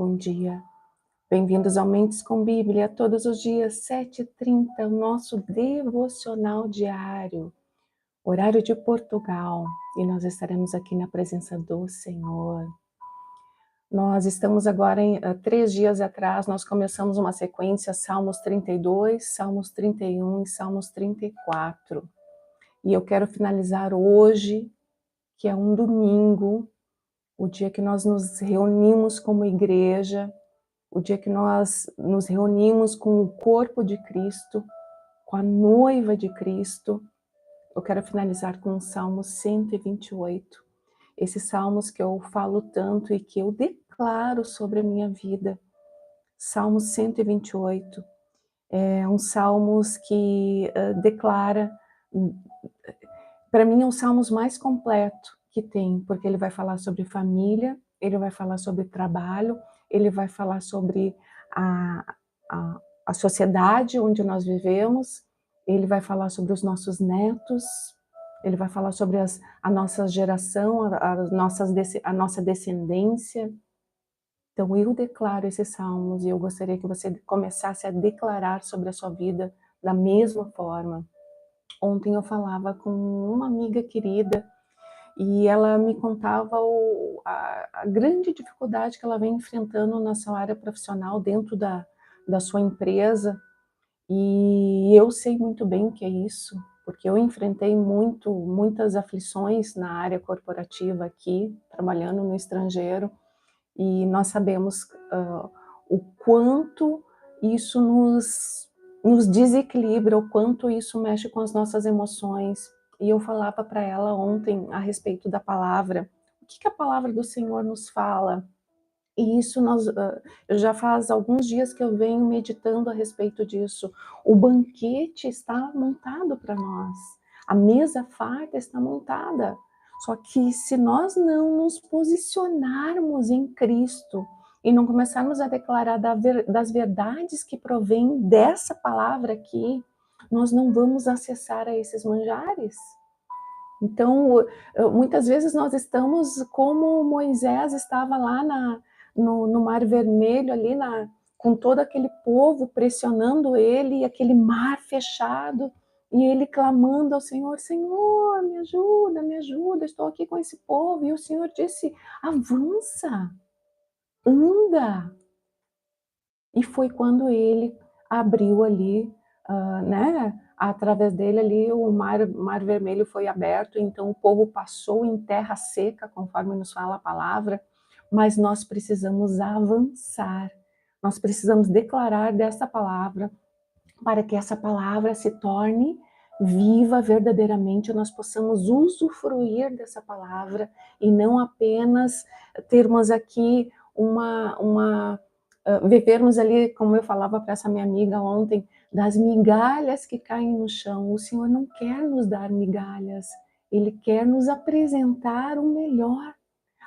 bom dia. Bem-vindos ao Mentes com Bíblia, todos os dias, 7h30, o nosso devocional diário, horário de Portugal, e nós estaremos aqui na presença do Senhor. Nós estamos agora, 3 dias atrás, nós começamos uma sequência, Salmos 32, Salmos 31 e Salmos 34. E eu quero finalizar hoje, que é um domingo, o dia que nós nos reunimos como igreja, o dia que nós nos reunimos com o corpo de Cristo, com a noiva de Cristo. Eu quero finalizar com o Salmo 128. Esses salmos que eu falo tanto e que eu declaro sobre a minha vida. Salmo 128 é um salmos que declara, para mim é um salmos mais completo que tem, porque ele vai falar sobre família, ele vai falar sobre trabalho, ele vai falar sobre a sociedade onde nós vivemos, ele vai falar sobre os nossos netos, ele vai falar sobre a nossa geração, a nossa descendência. Então eu declaro esses salmos e eu gostaria que você começasse a declarar sobre a sua vida da mesma forma. Ontem eu falava com uma amiga querida e ela me contava a grande dificuldade que ela vem enfrentando na sua área profissional dentro da sua empresa. E eu sei muito bem o que é isso, porque eu enfrentei muitas aflições na área corporativa aqui, trabalhando no estrangeiro, e nós sabemos o quanto isso nos desequilibra, o quanto isso mexe com as nossas emoções. E eu falava para ela ontem a respeito da palavra, o que a palavra do Senhor nos fala. E isso eu já faz alguns dias que eu venho meditando a respeito disso. O banquete está montado para nós, a mesa farta está montada. Só que se nós não nos posicionarmos em Cristo e não começarmos a declarar das verdades que provêm dessa palavra aqui, nós não vamos acessar a esses manjares. Então, muitas vezes nós estamos como Moisés estava lá no Mar Vermelho, ali com todo aquele povo pressionando ele, e aquele mar fechado, e ele clamando ao Senhor, Senhor, me ajuda, estou aqui com esse povo. E o Senhor disse, avança, anda. E foi quando ele abriu ali, através dele ali o mar Vermelho foi aberto, então o povo passou em terra seca, conforme nos fala a palavra, mas nós precisamos avançar, nós precisamos declarar dessa palavra, para que essa palavra se torne viva verdadeiramente, nós possamos usufruir dessa palavra e não apenas termos aqui vivermos ali, como eu falava para essa minha amiga ontem, das migalhas que caem no chão. O Senhor não quer nos dar migalhas, Ele quer nos apresentar o melhor.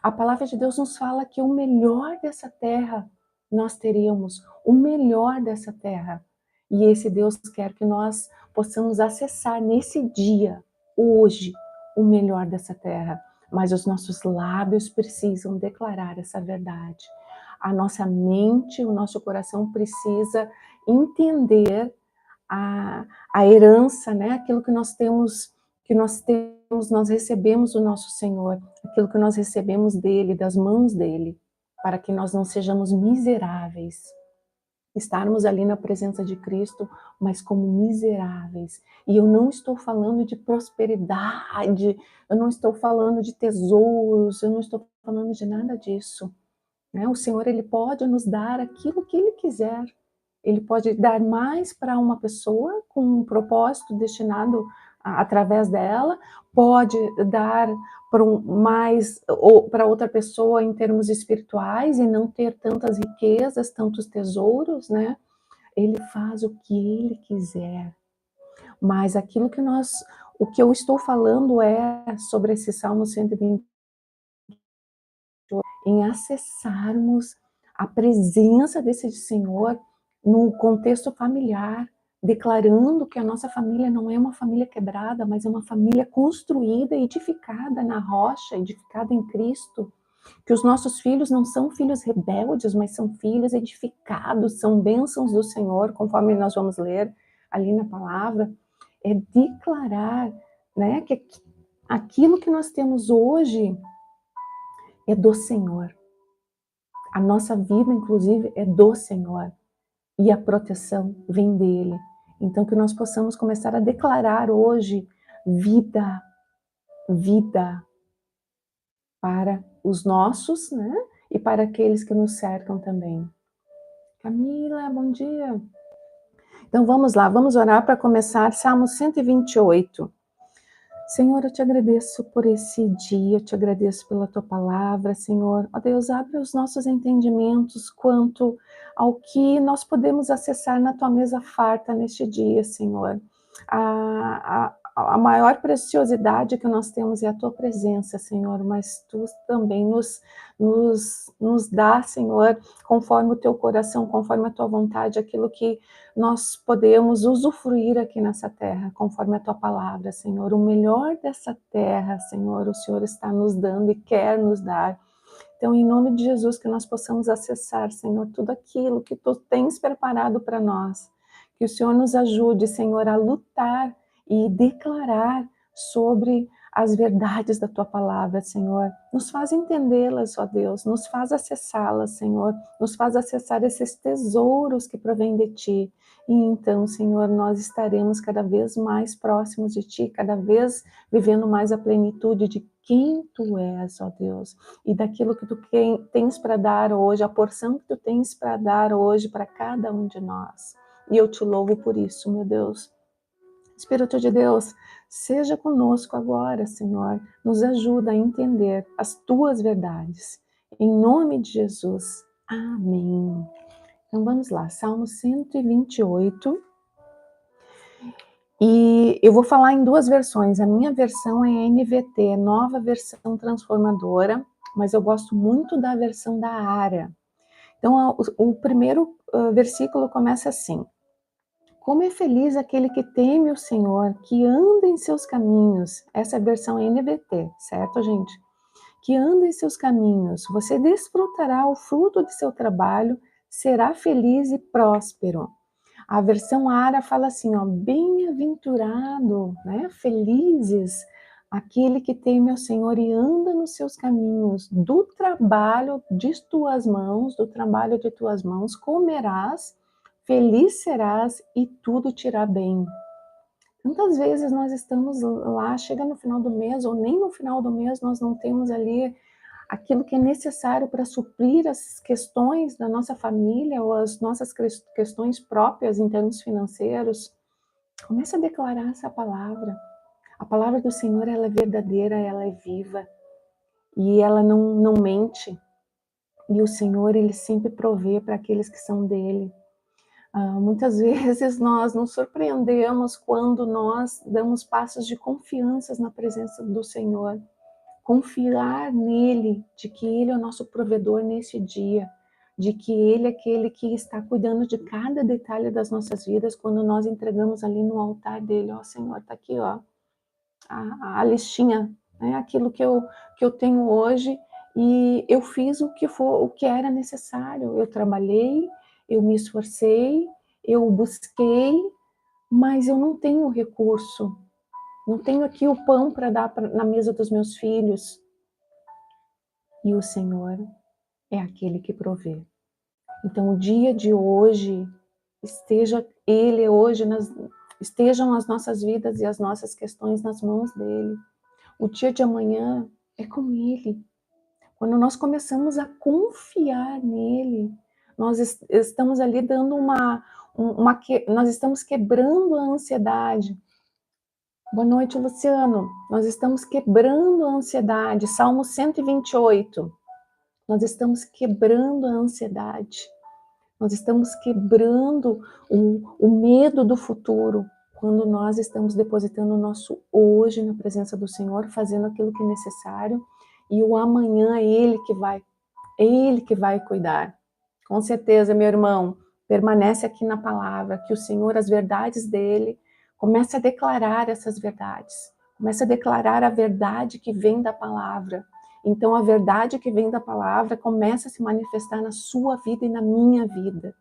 A palavra de Deus nos fala que o melhor dessa terra nós teríamos, o melhor dessa terra. E esse Deus quer que nós possamos acessar nesse dia, hoje, o melhor dessa terra. Mas os nossos lábios precisam declarar essa verdade. A nossa mente, o nosso coração precisa entender a herança, né? Aquilo que nós temos, nós recebemos do nosso Senhor, aquilo que nós recebemos dele, das mãos dele, para que nós não sejamos miseráveis. Estarmos ali na presença de Cristo, mas como miseráveis. E eu não estou falando de prosperidade, eu não estou falando de tesouros, eu não estou falando de nada disso. O Senhor, Ele pode nos dar aquilo que Ele quiser. Ele pode dar mais para uma pessoa com um propósito destinado através dela, pode dar mais para outra pessoa em termos espirituais e não ter tantas riquezas, tantos tesouros, né? Ele faz o que Ele quiser. Mas o que eu estou falando é sobre esse Salmo 120, em acessarmos a presença desse Senhor no contexto familiar, declarando que a nossa família não é uma família quebrada, mas é uma família construída, edificada na rocha, edificada em Cristo. que os nossos filhos não são filhos rebeldes, mas são filhos edificados, são bênçãos do Senhor, conforme nós vamos ler ali na palavra, é declarar, né, que aquilo que nós temos hoje é do Senhor. A nossa vida, inclusive, é do Senhor. E a proteção vem dele. Então, que nós possamos começar a declarar hoje vida, vida para os nossos, né? E para aqueles que nos cercam também. Camila, bom dia. Então, vamos lá, vamos orar para começar. Salmo 128. Senhor, eu te agradeço por esse dia, eu te agradeço pela tua palavra, Senhor. Ó Deus, abre os nossos entendimentos quanto ao que nós podemos acessar na tua mesa farta neste dia, Senhor. A maior preciosidade que nós temos é a tua presença, Senhor, mas tu também nos dá, Senhor, conforme o teu coração, conforme a tua vontade, aquilo que nós podemos usufruir aqui nessa terra, conforme a tua palavra, Senhor. O melhor dessa terra, Senhor, o Senhor está nos dando e quer nos dar. Então, em nome de Jesus, que nós possamos acessar, Senhor, tudo aquilo que tu tens preparado para nós. Que o Senhor nos ajude, Senhor, a lutar e declarar sobre as verdades da tua palavra, Senhor. Nos faz entendê-las, ó Deus, nos faz acessá-las, Senhor, nos faz acessar esses tesouros que provêm de ti. E então, Senhor, nós estaremos cada vez mais próximos de ti, cada vez vivendo mais a plenitude de quem tu és, ó Deus, e daquilo que tu tens para dar hoje, a porção que tu tens para dar hoje para cada um de nós. E eu te louvo por isso, meu Deus. Espírito de Deus, seja conosco agora, Senhor. Nos ajuda a entender as tuas verdades. Em nome de Jesus. Amém. Então vamos lá, Salmo 128. E eu vou falar em duas versões. A minha versão é NVT, Nova Versão Transformadora, mas eu gosto muito da versão da Ara. Então o primeiro versículo começa assim: como é feliz aquele que teme o Senhor, que anda em seus caminhos. Essa é a versão NVT, certo, gente? Que anda em seus caminhos. Você desfrutará o fruto de seu trabalho, será feliz e próspero. A versão Ara fala assim, ó, bem-aventurado, né? Felizes aquele que teme ao Senhor e anda nos seus caminhos. Do trabalho de tuas mãos, comerás, feliz serás e tudo te irá bem. Quantas vezes nós estamos lá, chega no final do mês, ou nem no final do mês nós não temos ali aquilo que é necessário para suprir as questões da nossa família ou as nossas questões próprias em termos financeiros. Comece a declarar essa palavra. A palavra do Senhor, ela é verdadeira, ela é viva e ela não mente. E o Senhor, ele sempre provê para aqueles que são dele. Muitas vezes nós nos surpreendemos quando nós damos passos de confiança na presença do Senhor. Confiar nele, de que ele é o nosso provedor nesse dia, de que ele é aquele que está cuidando de cada detalhe das nossas vidas quando nós entregamos ali no altar dele. Ó, Senhor, tá aqui, ó, a listinha, né, aquilo que eu tenho hoje, e eu fiz o que era necessário. Eu trabalhei, eu me esforcei, eu busquei, mas eu não tenho recurso, não tenho aqui o pão para dar na mesa dos meus filhos. E o Senhor é aquele que provê. Então, o dia de hoje, estejam as nossas vidas e as nossas questões nas mãos dele. O dia de amanhã é com ele. Quando nós começamos a confiar nele, nós estamos ali dando nós estamos quebrando a ansiedade. Boa noite, Luciano. Nós estamos quebrando a ansiedade. Salmo 128. Nós estamos quebrando a ansiedade. Nós estamos quebrando o medo do futuro quando nós estamos depositando o nosso hoje na presença do Senhor, fazendo aquilo que é necessário, e o amanhã é Ele que vai cuidar. Com certeza, meu irmão, permanece aqui na palavra, que o Senhor, as verdades dele, comece a declarar essas verdades. Comece a declarar a verdade que vem da palavra. Então a verdade que vem da palavra começa a se manifestar na sua vida e na minha vida.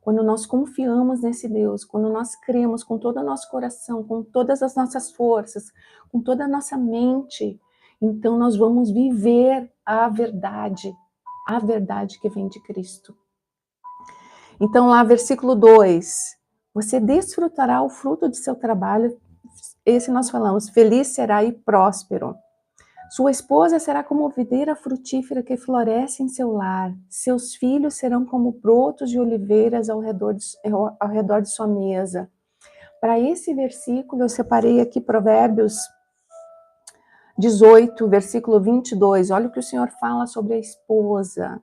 Quando nós confiamos nesse Deus, quando nós cremos com todo o nosso coração, com todas as nossas forças, com toda a nossa mente, então nós vamos viver a verdade que vem de Cristo. Então lá, versículo 2, você desfrutará o fruto de seu trabalho, esse nós falamos, feliz será e próspero. Sua esposa será como videira frutífera que floresce em seu lar. Seus filhos serão como brotos de oliveiras ao redor de sua mesa. Para esse versículo, eu separei aqui Provérbios 18, versículo 22. Olha o que o Senhor fala sobre a esposa.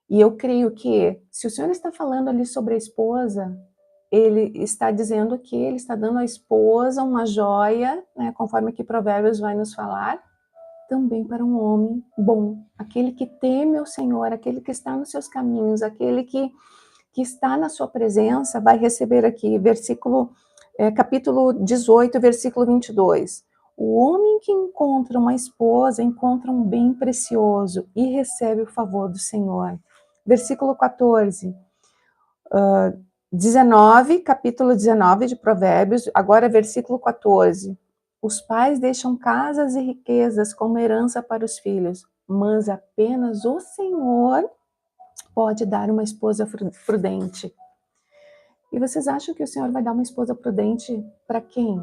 E eu creio que, se o Senhor está falando ali sobre a esposa, ele está dizendo que ele está dando à esposa uma joia, né, conforme aqui Provérbios vai nos falar, também para um homem bom, aquele que teme o Senhor, aquele que está nos seus caminhos, aquele que está na sua presença, vai receber aqui, capítulo 18, versículo 22. O homem que encontra uma esposa encontra um bem precioso e recebe o favor do Senhor. Versículo 14. 19, capítulo 19 de Provérbios, agora versículo 14. Os pais deixam casas e riquezas como herança para os filhos, mas apenas o Senhor pode dar uma esposa prudente. E vocês acham que o Senhor vai dar uma esposa prudente para quem?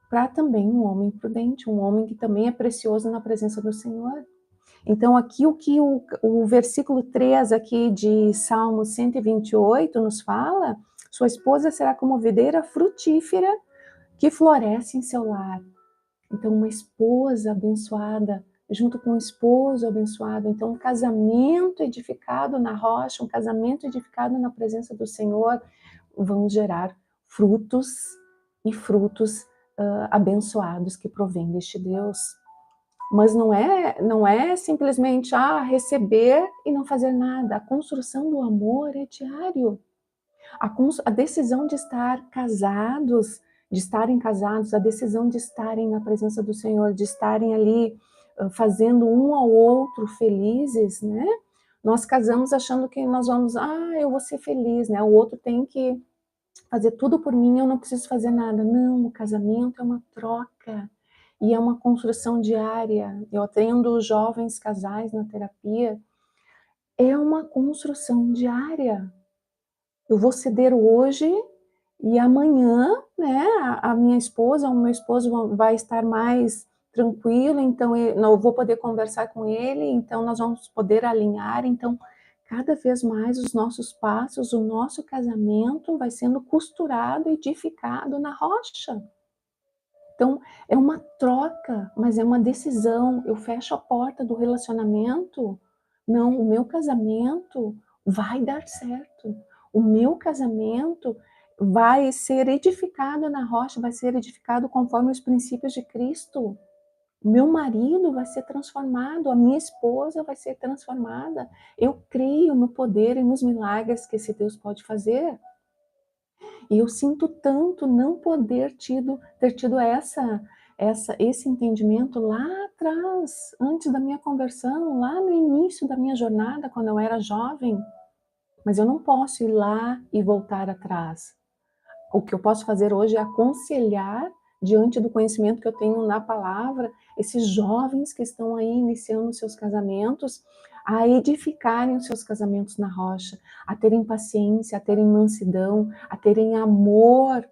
Para também um homem prudente, um homem que também é precioso na presença do Senhor. Então, aqui o que o versículo 3 aqui de Salmo 128 nos fala, sua esposa será como videira frutífera que floresce em seu lar. Então, uma esposa abençoada, junto com um esposo abençoado. Então, um casamento edificado na rocha, um casamento edificado na presença do Senhor, vão gerar frutos e frutos abençoados que provêm deste Deus. Mas não é simplesmente receber e não fazer nada. A construção do amor é diário. A decisão de estarem casados, a decisão de estarem na presença do Senhor, de estarem ali fazendo um ao outro felizes, né? Nós casamos achando que nós vamos, eu vou ser feliz, né? O outro tem que fazer tudo por mim, eu não preciso fazer nada. Não, o casamento é uma troca. E é uma construção diária. Eu atendo jovens casais na terapia. É uma construção diária. Eu vou ceder hoje e amanhã, né, a minha esposa, o meu esposo vai estar mais tranquilo, então eu vou poder conversar com ele, então nós vamos poder alinhar. Então, cada vez mais os nossos passos, o nosso casamento vai sendo costurado, edificado na rocha. Então, é uma troca, mas é uma decisão. Eu fecho a porta do relacionamento. Não, o meu casamento vai dar certo. O meu casamento vai ser edificado na rocha, vai ser edificado conforme os princípios de Cristo. O meu marido vai ser transformado, a minha esposa vai ser transformada. Eu creio no poder e nos milagres que esse Deus pode fazer. E eu sinto tanto não poder ter tido esse entendimento lá atrás, antes da minha conversão, lá no início da minha jornada, quando eu era jovem. Mas eu não posso ir lá e voltar atrás. O que eu posso fazer hoje é aconselhar, diante do conhecimento que eu tenho na palavra, esses jovens que estão aí iniciando seus casamentos, a edificarem os seus casamentos na rocha, a terem paciência, a terem mansidão, a terem amor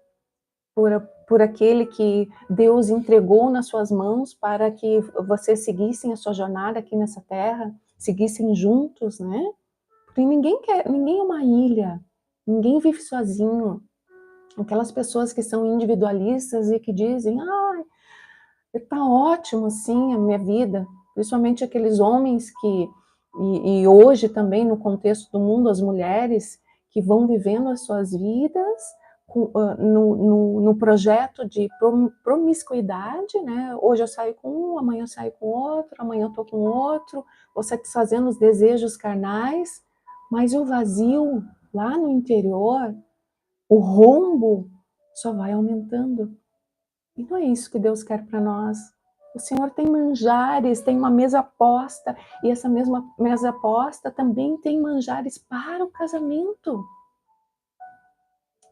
por aquele que Deus entregou nas suas mãos para que vocês seguissem a sua jornada aqui nessa terra, seguissem juntos, né? Porque ninguém é uma ilha, ninguém vive sozinho. Aquelas pessoas que são individualistas e que dizem, tá ótimo assim a minha vida, principalmente aqueles homens e hoje também no contexto do mundo, as mulheres que vão vivendo as suas vidas no projeto de promiscuidade, né? Hoje eu saio com um, amanhã eu saio com outro, amanhã eu tô com outro, vou satisfazendo os desejos carnais, mas o vazio lá no interior, o rombo só vai aumentando. E não é isso que Deus quer para nós. O Senhor tem manjares, tem uma mesa posta, e essa mesma mesa posta também tem manjares para o casamento.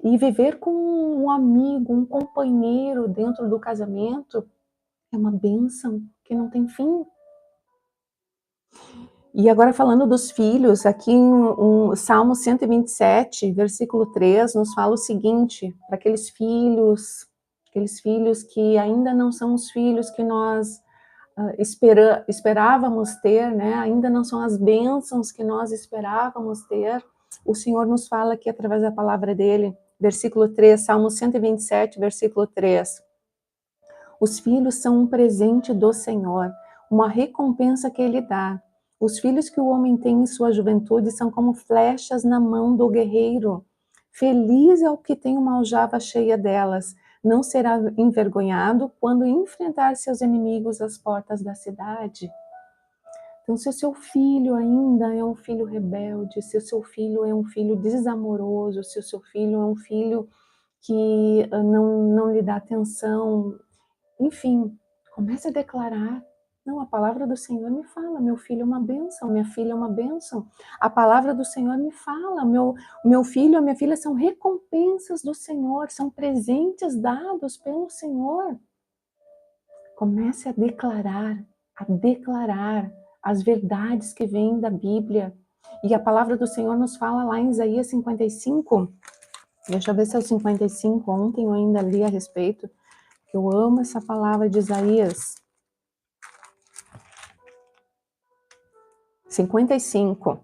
E viver com um amigo, um companheiro dentro do casamento é uma bênção que não tem fim. E agora falando dos filhos, aqui em Salmo 127, versículo 3, nos fala o seguinte, para aqueles filhos que ainda não são os filhos que nós esperávamos ter, né? Ainda não são as bênçãos que nós esperávamos ter. O Senhor nos fala aqui através da palavra dele, versículo 3, Salmo 127, versículo 3. Os filhos são um presente do Senhor, uma recompensa que ele dá. Os filhos que o homem tem em sua juventude são como flechas na mão do guerreiro. Feliz é o que tem uma aljava cheia delas. Não será envergonhado quando enfrentar seus inimigos às portas da cidade. Então, se o seu filho ainda é um filho rebelde, se o seu filho é um filho desamoroso, se o seu filho é um filho que não lhe dá atenção, enfim, comece a declarar. Não, a palavra do Senhor me fala, meu filho é uma bênção, minha filha é uma bênção. A palavra do Senhor me fala, meu filho, a minha filha são recompensas do Senhor, são presentes dados pelo Senhor. Comece a declarar as verdades que vêm da Bíblia. E a palavra do Senhor nos fala lá em Isaías 55. Deixa eu ver se é o 55, ontem eu ainda li a respeito. Eu amo essa palavra de Isaías. 55.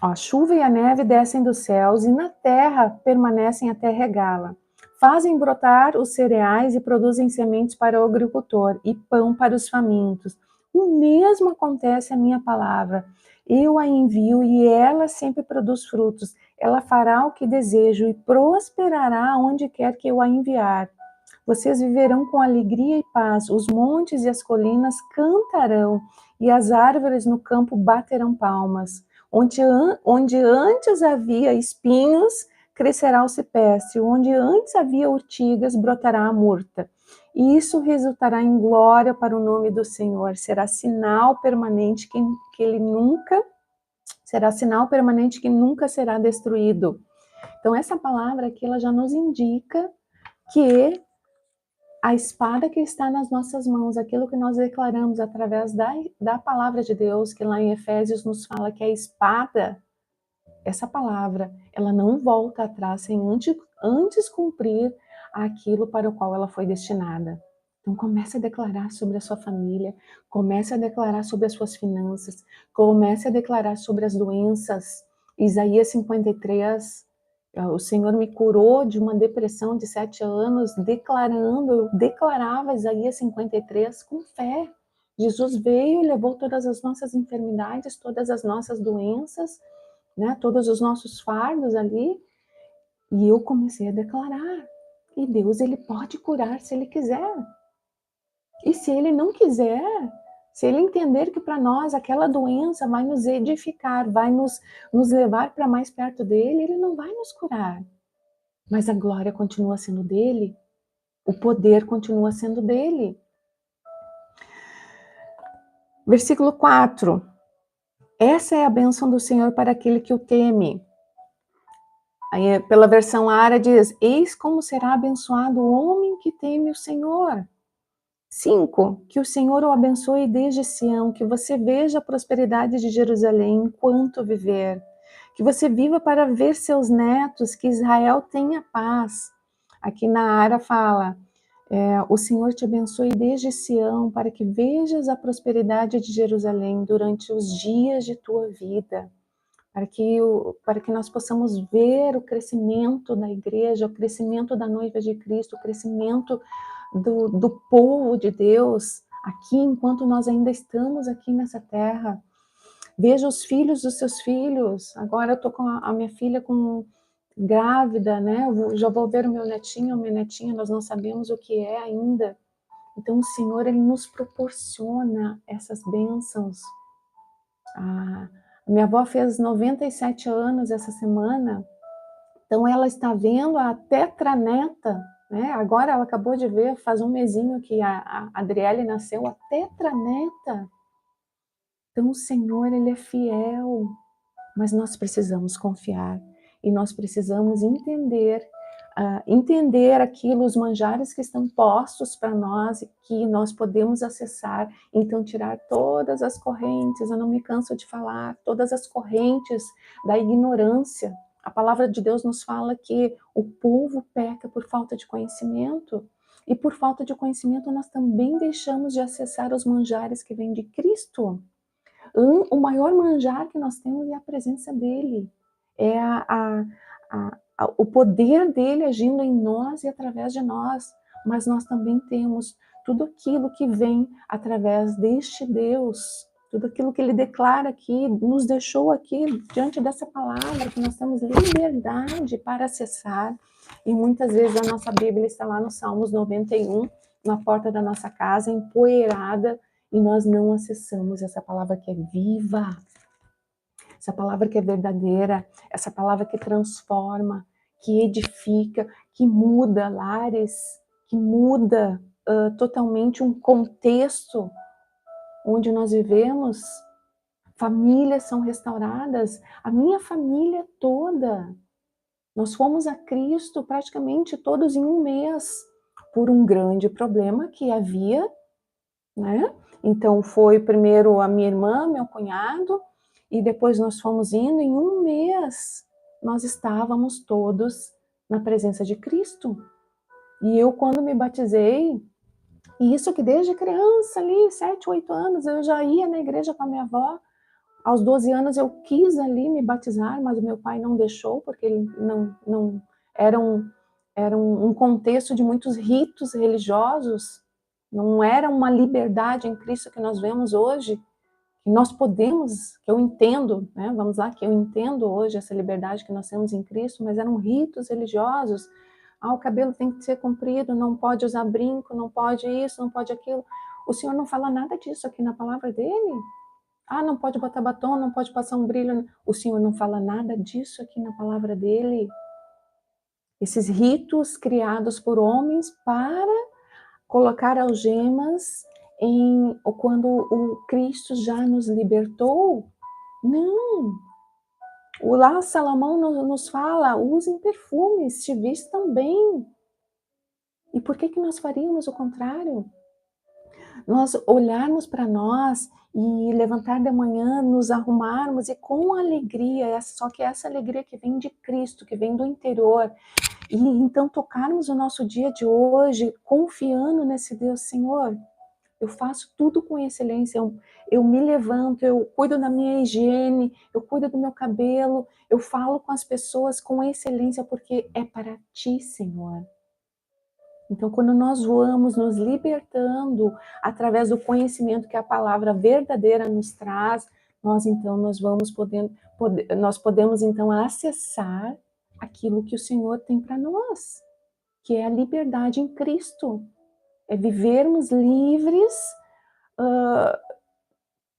A chuva e a neve descem dos céus e na terra permanecem até regá-la. Fazem brotar os cereais e produzem sementes para o agricultor e pão para os famintos. O mesmo acontece à minha palavra. Eu a envio e ela sempre produz frutos. Ela fará o que desejo e prosperará onde quer que eu a enviar. Vocês viverão com alegria e paz. Os montes e as colinas cantarão e as árvores no campo baterão palmas. Onde antes havia espinhos, crescerá o cipreste. Onde antes havia urtigas, brotará a murta. E isso resultará em glória para o nome do Senhor. Será sinal permanente que nunca será destruído. Então essa palavra aqui ela já nos indica que a espada que está nas nossas mãos, aquilo que nós declaramos através da palavra de Deus, que lá em Efésios nos fala que a espada, essa palavra, ela não volta atrás sem antes cumprir aquilo para o qual ela foi destinada. Então comece a declarar sobre a sua família, comece a declarar sobre as suas finanças, comece a declarar sobre as doenças. Isaías 53, o Senhor me curou de uma depressão de 7 anos, eu declarava Isaías 53 com fé. Jesus veio e levou todas as nossas enfermidades, todas as nossas doenças, né, todos os nossos fardos ali, e eu comecei a declarar. E Deus, ele pode curar se ele quiser. E se ele não quiser, se ele entender que para nós aquela doença vai nos edificar, vai nos levar para mais perto dele, ele não vai nos curar. Mas a glória continua sendo dele, o poder continua sendo dele. Versículo 4. Essa é a bênção do Senhor para aquele que o teme. Aí, pela versão Ara diz, eis como será abençoado o homem que teme o Senhor. 5. Que o Senhor o abençoe desde Sião, que você veja a prosperidade de Jerusalém enquanto viver. Que você viva para ver seus netos, que Israel tenha paz. Aqui na Ara fala, o Senhor te abençoe desde Sião, para que vejas a prosperidade de Jerusalém durante os dias de tua vida. Para que nós possamos ver o crescimento da igreja, o crescimento da noiva de Cristo, o crescimento do povo de Deus aqui, enquanto nós ainda estamos aqui nessa terra. Veja os filhos dos seus filhos. Agora eu estou com a minha filha grávida, né? Já vou ver o meu netinho, a minha netinha, nós não sabemos o que é ainda. Então o Senhor, ele nos proporciona essas bênçãos. A minha avó fez 97 anos essa semana, Então ela está vendo a tetraneta, né? Agora ela acabou de ver, faz um mesinho que a Adriele nasceu, a tetraneta. Então o Senhor, Ele é fiel, mas nós precisamos confiar e nós precisamos entender aquilo, os manjares que estão postos para nós e que nós podemos acessar, então tirar todas as correntes, eu não me canso de falar, todas as correntes da ignorância. A palavra de Deus nos fala que o povo peca por falta de conhecimento, e por falta de conhecimento nós também deixamos de acessar os manjares que vêm de Cristo. O maior manjar que nós temos é a presença dele, é o poder dele agindo em nós e através de nós, mas nós também temos tudo aquilo que vem através deste Deus, tudo aquilo que ele declara aqui, nos deixou aqui diante dessa palavra, que nós temos liberdade para acessar, e muitas vezes a nossa Bíblia está lá no Salmos 91, na porta da nossa casa, empoeirada, e nós não acessamos essa palavra que é viva, essa palavra que é verdadeira, essa palavra que transforma, que edifica, que muda lares, que muda totalmente um contexto onde nós vivemos. Famílias são restauradas, a minha família toda. Nós fomos a Cristo praticamente todos em um mês, por um grande problema que havia, né? Então foi primeiro a minha irmã, meu cunhado, e depois nós fomos indo, em um mês nós estávamos todos na presença de Cristo. E eu, quando me batizei, e isso que desde criança ali, 7, 8 anos, eu já ia na igreja com a minha avó. Aos 12 anos eu quis ali me batizar, mas o meu pai não deixou, porque ele não era um contexto de muitos ritos religiosos, não era uma liberdade em Cristo que nós vemos hoje, que nós podemos, que eu entendo, né? Vamos lá, que eu entendo hoje essa liberdade que nós temos em Cristo, mas eram ritos religiosos. O cabelo tem que ser comprido, não pode usar brinco, não pode isso, não pode aquilo. O Senhor não fala nada disso aqui na palavra dele. Não pode botar batom, não pode passar um brilho. O Senhor não fala nada disso aqui na palavra dele. Esses ritos criados por homens para colocar algemas quando o Cristo já nos libertou. Não. Lá Salomão nos fala, usem perfumes, se vistam bem. E por que nós faríamos o contrário? Nós olharmos para nós e levantar de manhã, nos arrumarmos e com alegria, só que essa alegria que vem de Cristo, que vem do interior, e então tocarmos o nosso dia de hoje confiando nesse Deus. Senhor, eu faço tudo com excelência, eu me levanto, eu cuido da minha higiene, eu cuido do meu cabelo, eu falo com as pessoas com excelência, porque é para Ti, Senhor. Então, quando nós vamos nos libertando através do conhecimento que a palavra verdadeira nos traz, nós podemos então acessar aquilo que o Senhor tem para nós, que é a liberdade em Cristo, é vivermos livres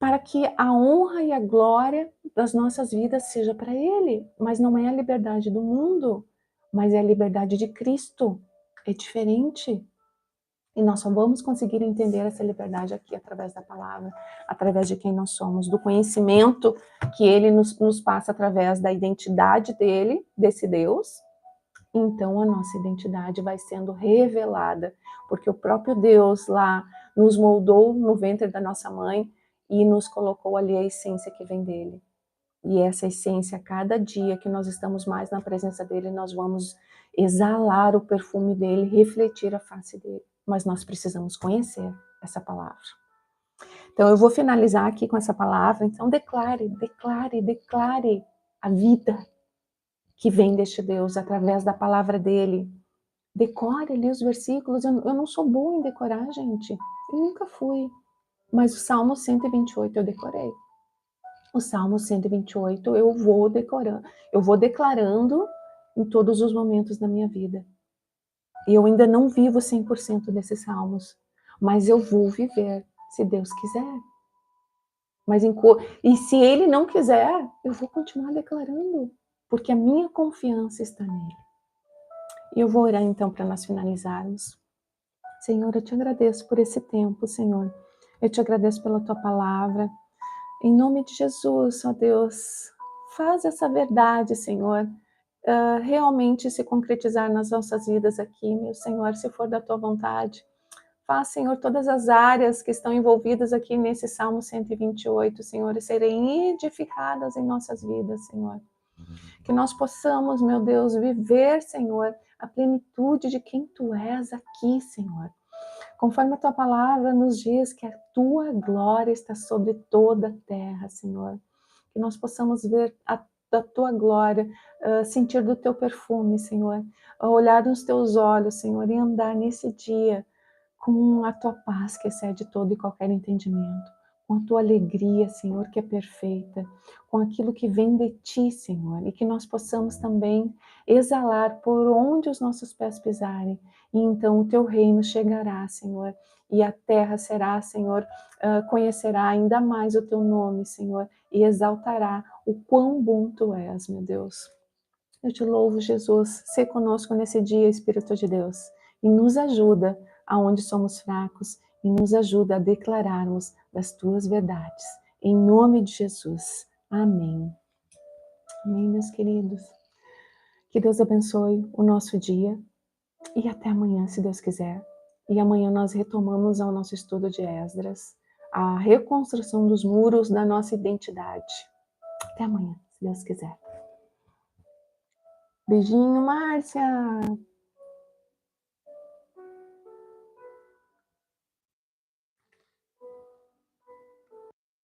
para que a honra e a glória das nossas vidas seja para Ele, mas não é a liberdade do mundo, mas é a liberdade de Cristo, é diferente. E nós só vamos conseguir entender essa liberdade aqui através da palavra, através de quem nós somos, do conhecimento que Ele nos passa através da identidade dele, desse Deus. Então a nossa identidade vai sendo revelada, porque o próprio Deus lá nos moldou no ventre da nossa mãe e nos colocou ali a essência que vem dele. E essa essência, a cada dia que nós estamos mais na presença dele, nós vamos exalar o perfume dele, refletir a face dele. Mas nós precisamos conhecer essa palavra. Então eu vou finalizar aqui com essa palavra. Então declare a vida que vem deste Deus através da palavra dele. Decore ali os versículos. Eu não sou boa em decorar, gente. Eu nunca fui. Mas o Salmo 128 eu decorei. O Salmo 128 eu vou decorando, eu vou declarando em todos os momentos da minha vida. E eu ainda não vivo 100% desses salmos, mas eu vou viver, se Deus quiser. E se Ele não quiser, eu vou continuar declarando, porque a minha confiança está nele. E eu vou orar então para nós finalizarmos. Senhor, eu te agradeço por esse tempo, Senhor. Eu te agradeço pela tua palavra. Em nome de Jesus, ó Deus, faz essa verdade, Senhor, realmente se concretizar nas nossas vidas aqui, meu Senhor, se for da tua vontade. Faz, Senhor, todas as áreas que estão envolvidas aqui nesse Salmo 128, Senhor, serem edificadas em nossas vidas, Senhor. Que nós possamos, meu Deus, viver, Senhor, a plenitude de quem Tu és aqui, Senhor. Conforme a Tua palavra nos diz que a Tua glória está sobre toda a terra, Senhor. Que nós possamos ver da Tua glória, sentir do Teu perfume, Senhor. Olhar nos Teus olhos, Senhor, e andar nesse dia com a Tua paz que excede todo e qualquer entendimento, com a Tua alegria, Senhor, que é perfeita, com aquilo que vem de Ti, Senhor, e que nós possamos também exalar por onde os nossos pés pisarem, e então o Teu reino chegará, Senhor, e a terra será, Senhor, conhecerá ainda mais o Teu nome, Senhor, e exaltará o quão bom Tu és, meu Deus. Eu te louvo, Jesus, ser conosco nesse dia, Espírito de Deus, e nos ajuda aonde somos fracos, e nos ajuda a declararmos das Tuas verdades. Em nome de Jesus. Amém. Amém, meus queridos. Que Deus abençoe o nosso dia, e até amanhã, se Deus quiser. E amanhã nós retomamos ao nosso estudo de Esdras, a reconstrução dos muros da nossa identidade. Até amanhã, se Deus quiser. Beijinho, Márcia!